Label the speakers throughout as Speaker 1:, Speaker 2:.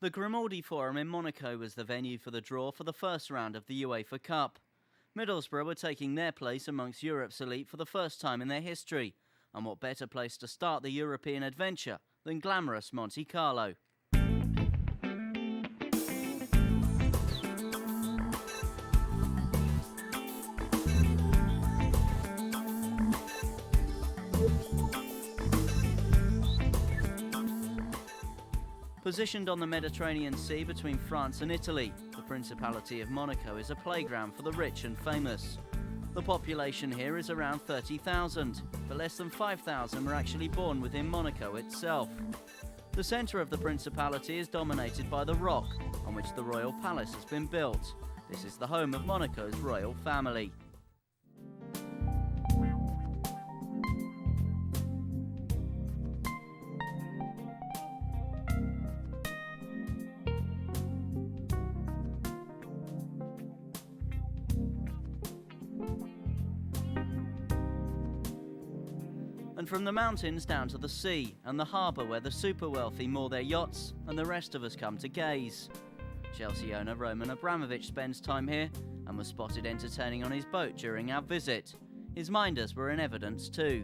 Speaker 1: The Grimaldi Forum in Monaco was the venue for the draw for the first round of the UEFA Cup. Middlesbrough were taking their place amongst Europe's elite for the first time in their history. And what better place to start the European adventure than glamorous Monte Carlo? Positioned on the Mediterranean Sea between France and Italy, the Principality of Monaco is a playground for the rich and famous. The population here is around 30,000, but less than 5,000 were actually born within Monaco itself. The centre of the Principality is dominated by the rock on which the royal palace has been built. This is the home of Monaco's royal family. And from the mountains down to the sea and the harbour where the super wealthy moor their yachts and the rest of us come to gaze. Chelsea owner Roman Abramovich spends time here and was spotted entertaining on his boat during our visit. His minders were in evidence too.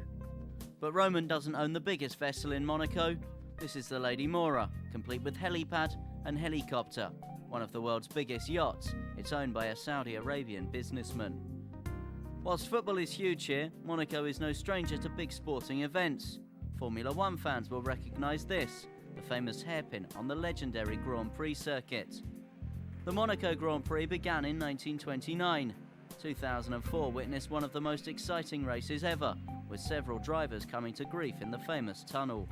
Speaker 1: But Roman doesn't own the biggest vessel in Monaco. This is the Lady Mora, complete with helipad and helicopter. One of the world's biggest yachts. It's owned by a Saudi Arabian businessman. Whilst football is huge here, Monaco is no stranger to big sporting events. Formula One fans will recognise this, the famous hairpin on the legendary Grand Prix circuit. The Monaco Grand Prix began in 1929. 2004 witnessed one of the most exciting races ever, with several drivers coming to grief in the famous tunnel.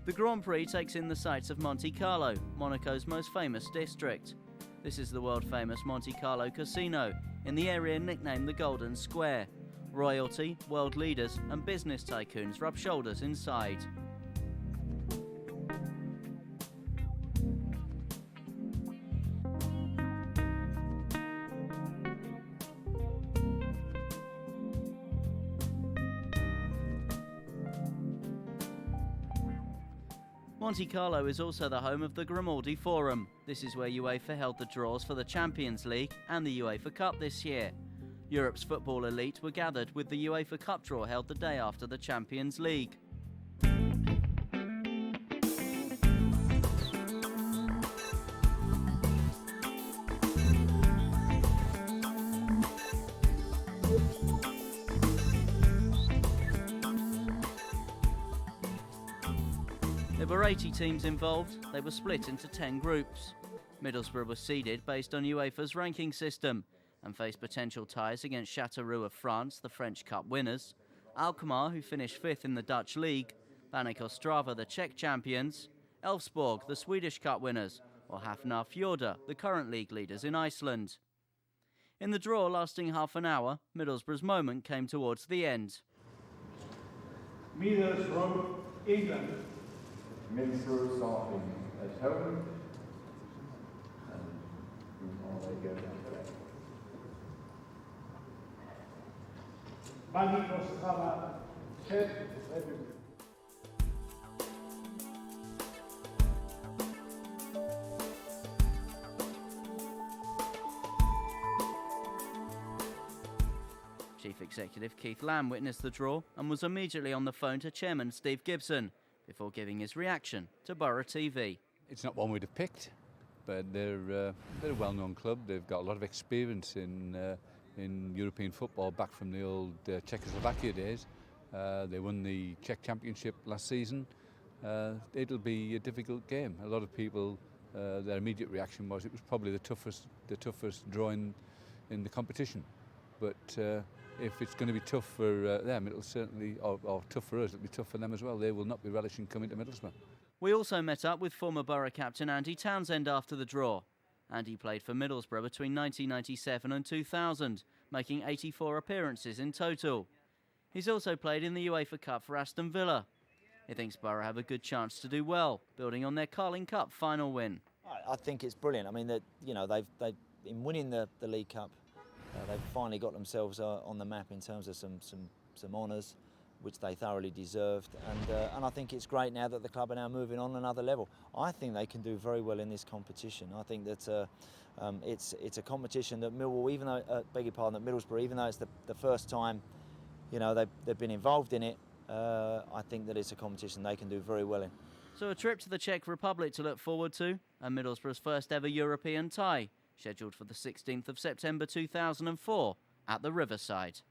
Speaker 1: The Grand Prix takes in the sights of Monte Carlo, Monaco's most famous district. This is the world-famous Monte Carlo Casino, in the area nicknamed the Golden Square. Royalty, world leaders and business tycoons rub shoulders inside. Monte Carlo is also the home of the Grimaldi Forum. This is where UEFA held the draws for the Champions League and the UEFA Cup this year. Europe's football elite were gathered with the UEFA Cup draw held the day after the Champions League. There were 80 teams involved. They were split into 10 groups. Middlesbrough was seeded based on UEFA's ranking system and faced potential ties against Châteauroux of France, the French Cup winners, Alkmaar, who finished 5th in the Dutch league, Baník Ostrava, the Czech champions, Elfsborg, the Swedish Cup winners, or Hafnar Fjordur, the current league leaders in Iceland. In the draw lasting half an hour, Middlesbrough's moment came towards the end.
Speaker 2: Middlesbrough, England.
Speaker 3: Middlesbrough starting at home, and on they go down the left.
Speaker 2: Baník Ostrava, Czech Republic.
Speaker 1: Chief Executive Keith Lamb witnessed the draw and was immediately on the phone to Chairman Steve Gibson before giving his reaction to Borough TV.
Speaker 4: It's not one we'd have picked, but they're a well-known club. They've got a lot of experience in European football back from the old Czechoslovakia days. They won the Czech Championship last season. It'll be a difficult game. A lot of people, their immediate reaction was it was probably the toughest draw in the competition. But if it's going to be tough for them, it'll certainly, or tough for us, it'll be tough for them as well. They will not be relishing coming to Middlesbrough.
Speaker 1: We also met up with former Borough captain Andy Townsend after the draw. Andy played for Middlesbrough between 1997 and 2000, making 84 appearances in total. He's also played in the UEFA Cup for Aston Villa. He thinks Borough have a good chance to do well, building on their Carling Cup final win.
Speaker 5: I think it's brilliant. I mean, they've in winning the League Cup, they've finally got themselves on the map in terms of some honours. which they thoroughly deserved. And I think it's great now that the club are now moving on another level. I think they can do very well in this competition. I think that it's a competition that Millwall, even though, beg your pardon, that Middlesbrough, even though it's the first time, you know, they've been involved in it, I think that it's a competition they can do very well in.
Speaker 1: So a trip to the Czech Republic to look forward to, and Middlesbrough's first ever European tie, scheduled for the 16th of September 2004 at the Riverside.